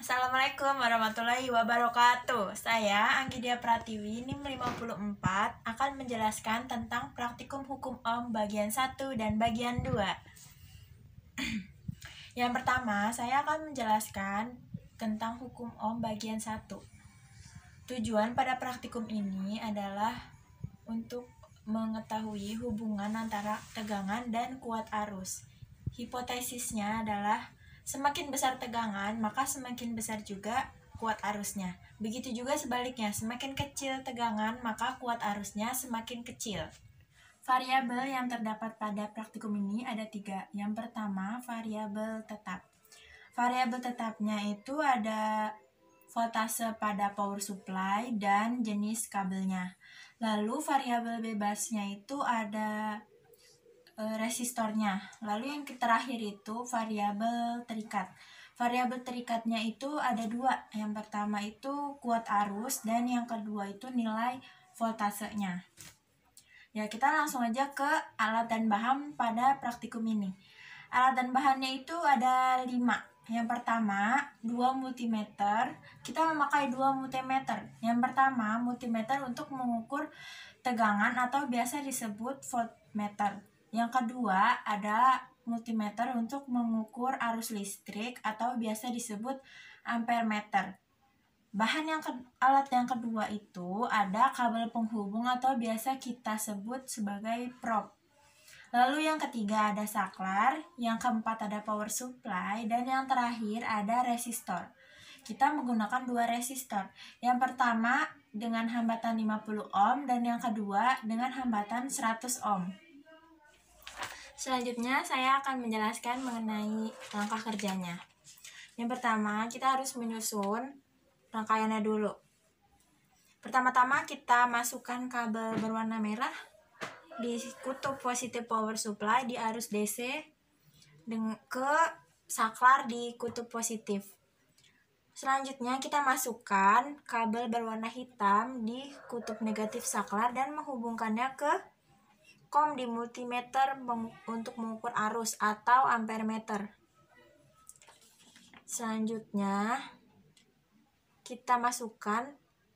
Assalamualaikum warahmatullahi wabarakatuh. Saya Anggidia Pratiwi, NIM 54, akan menjelaskan tentang praktikum hukum Ohm bagian 1 dan bagian 2. Yang pertama, saya akan menjelaskan tentang hukum Ohm bagian 1. Tujuan pada praktikum ini adalah untuk mengetahui hubungan antara tegangan dan kuat arus. Hipotesisnya adalah semakin besar tegangan, maka semakin besar juga kuat arusnya. Begitu juga sebaliknya, semakin kecil tegangan, maka kuat arusnya semakin kecil. Variabel yang terdapat pada praktikum ini ada 3. Yang pertama, variabel tetap. Variabel tetapnya itu ada voltase pada power supply dan jenis kabelnya. Lalu variabel bebasnya itu ada resistornya. Lalu yang terakhir itu variabel terikat. Variabel terikatnya itu ada 2. Yang pertama itu kuat arus dan yang kedua itu nilai voltasenya. Ya, kita langsung aja ke alat dan bahan pada praktikum ini. Alat dan bahannya itu ada 5. Yang pertama, 2 multimeter. Kita memakai 2 multimeter. Yang pertama, multimeter untuk mengukur tegangan atau biasa disebut voltmeter. Yang kedua, ada multimeter untuk mengukur arus listrik atau biasa disebut ampermeter. Alat yang kedua itu ada kabel penghubung atau biasa kita sebut sebagai prop. Lalu yang ketiga ada saklar, yang keempat ada power supply, dan yang terakhir ada resistor. Kita menggunakan 2 resistor. Yang pertama dengan hambatan 50 ohm dan yang kedua dengan hambatan 100 ohm. Selanjutnya saya akan menjelaskan mengenai langkah kerjanya. Yang pertama, kita harus menyusun rangkaiannya dulu. Pertama-tama kita masukkan kabel berwarna merah di kutub positif power supply di arus DC ke saklar di kutub positif. Selanjutnya kita masukkan kabel berwarna hitam di kutub negatif saklar dan menghubungkannya ke kom di multimeter untuk mengukur arus atau ampermeter. Selanjutnya kita masukkan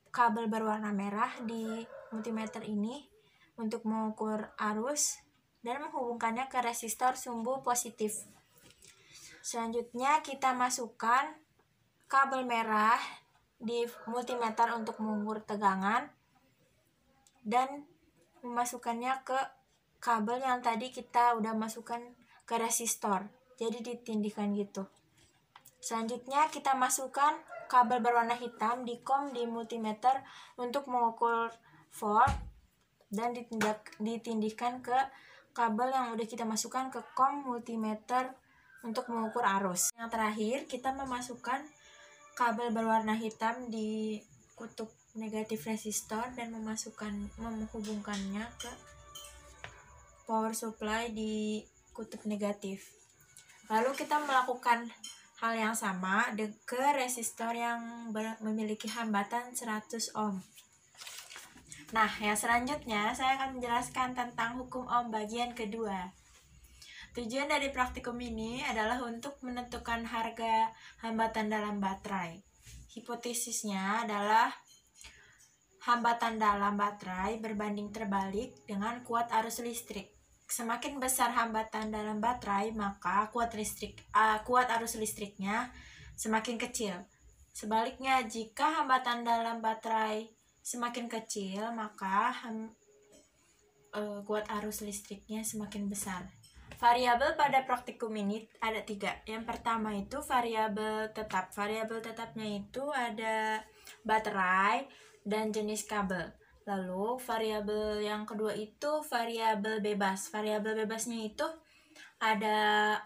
kabel berwarna merah di multimeter ini untuk mengukur arus dan menghubungkannya ke resistor sumbu positif. Selanjutnya kita masukkan kabel merah di multimeter untuk mengukur tegangan dan memasukkannya ke kabel yang tadi kita udah masukkan ke resistor. Jadi ditindihkan gitu. Selanjutnya kita masukkan kabel berwarna hitam di kom di multimeter untuk mengukur volt dan ditindihkan ke kabel yang udah kita masukkan ke kom multimeter untuk mengukur arus. Yang terakhir, kita memasukkan kabel berwarna hitam di kutub negatif resistor dan menghubungkannya ke power supply di kutub negatif. Lalu kita melakukan hal yang sama ke resistor yang memiliki hambatan 100 ohm. Nah, yang selanjutnya saya akan menjelaskan tentang hukum Ohm bagian kedua. Tujuan dari praktikum ini adalah untuk menentukan harga hambatan dalam baterai. Hipotesisnya adalah hambatan dalam baterai berbanding terbalik dengan kuat arus listrik. Semakin besar hambatan dalam baterai, maka kuat arus listriknya semakin kecil. Sebaliknya, jika hambatan dalam baterai semakin kecil, maka kuat arus listriknya semakin besar. Variabel pada praktikum ini ada 3. Yang pertama itu variabel tetap. Variabel tetapnya itu ada baterai dan jenis kabel. Lalu variabel yang kedua itu variabel bebas. Variabel bebasnya itu ada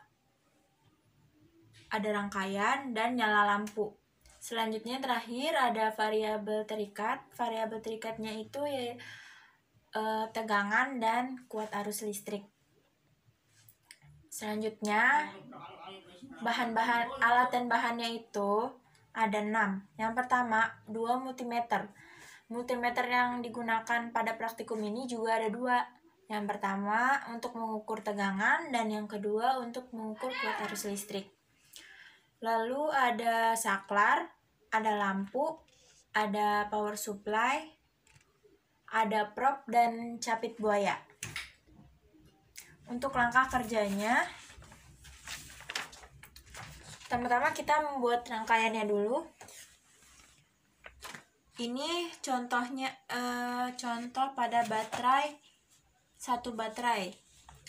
rangkaian dan nyala lampu. Selanjutnya terakhir ada variabel terikat. Variabel terikatnya itu tegangan dan kuat arus listrik. Selanjutnya alat dan bahannya itu ada 6. Yang pertama 2 multimeter. Multimeter yang digunakan pada praktikum ini juga ada 2. Yang pertama untuk mengukur tegangan dan yang kedua untuk mengukur kuat arus listrik. Lalu ada saklar, ada lampu, ada power supply, ada prop, dan capit buaya. Untuk langkah kerjanya, pertama-tama kita membuat rangkaiannya dulu. Ini contohnya, contoh pada satu baterai.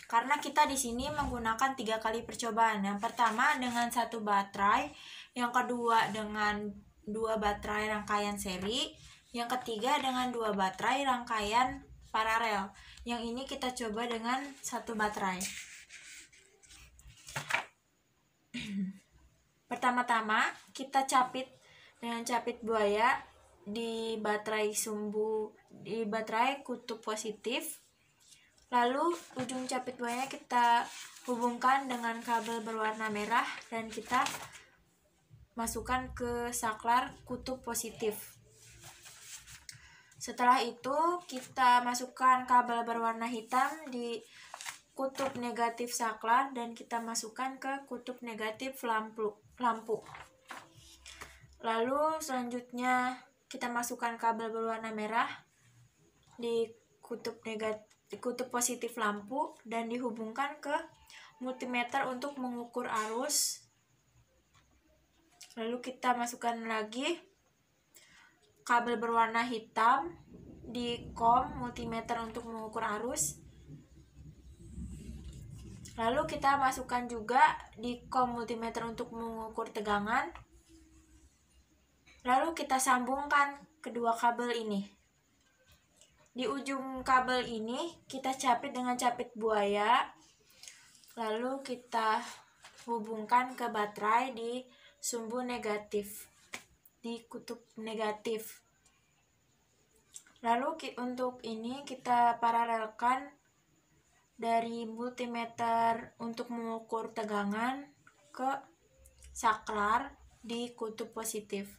Karena kita di sini menggunakan 3 kali percobaan. Yang pertama dengan satu baterai, yang kedua dengan 2 baterai rangkaian seri, yang ketiga dengan 2 baterai rangkaian paralel. Yang ini kita coba dengan satu baterai. Pertama-tama kita capit dengan capit buaya di baterai kutub positif. Lalu ujung capit buayanya kita hubungkan dengan kabel berwarna merah dan kita masukkan ke saklar kutub positif. Setelah itu kita masukkan kabel berwarna hitam di kutub negatif saklar dan kita masukkan ke kutub negatif lampu. Lalu selanjutnya kita masukkan kabel berwarna merah di kutub positif lampu dan dihubungkan ke multimeter untuk mengukur arus. Lalu kita masukkan lagi kabel berwarna hitam di kom multimeter untuk mengukur arus. Lalu kita masukkan juga di kom multimeter untuk mengukur tegangan. Lalu kita sambungkan kedua kabel ini. Di ujung kabel ini kita capit dengan capit buaya. Lalu kita hubungkan ke baterai di sumbu negatif, di kutub negatif. Lalu untuk ini kita paralelkan dari multimeter untuk mengukur tegangan ke saklar di kutub positif.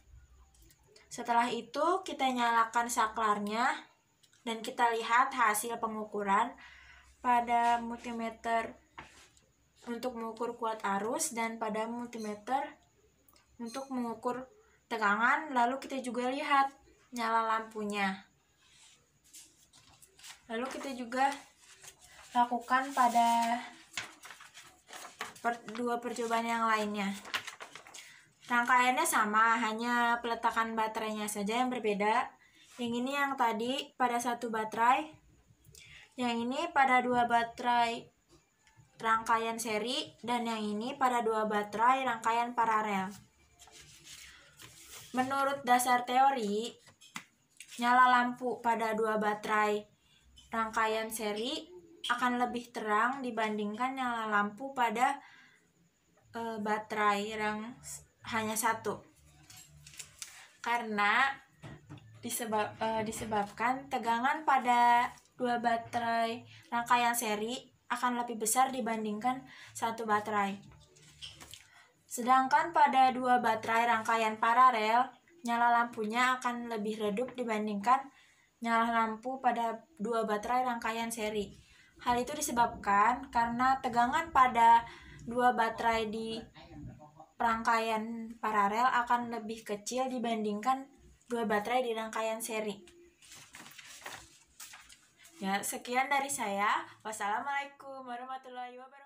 Setelah itu kita nyalakan saklarnya dan kita lihat hasil pengukuran pada multimeter untuk mengukur kuat arus dan pada multimeter untuk mengukur tegangan. Lalu kita juga lihat nyala lampunya. Lalu kita juga lakukan pada dua percobaan yang lainnya. Rangkaiannya sama, hanya peletakan baterainya saja yang berbeda. Yang ini yang tadi pada satu baterai, yang ini pada 2 baterai rangkaian seri, dan yang ini pada 2 baterai rangkaian paralel. Menurut dasar teori, nyala lampu pada 2 baterai rangkaian seri akan lebih terang dibandingkan nyala lampu pada baterai yang hanya satu. Karena disebabkan tegangan pada 2 baterai rangkaian seri akan lebih besar dibandingkan satu baterai. Sedangkan pada 2 baterai rangkaian paralel, nyala lampunya akan lebih redup dibandingkan nyala lampu pada 2 baterai rangkaian seri. Hal itu disebabkan karena tegangan pada 2 baterai di rangkaian paralel akan lebih kecil dibandingkan 2 baterai di rangkaian seri. Ya, sekian dari saya. Wassalamualaikum warahmatullahi wabarakatuh.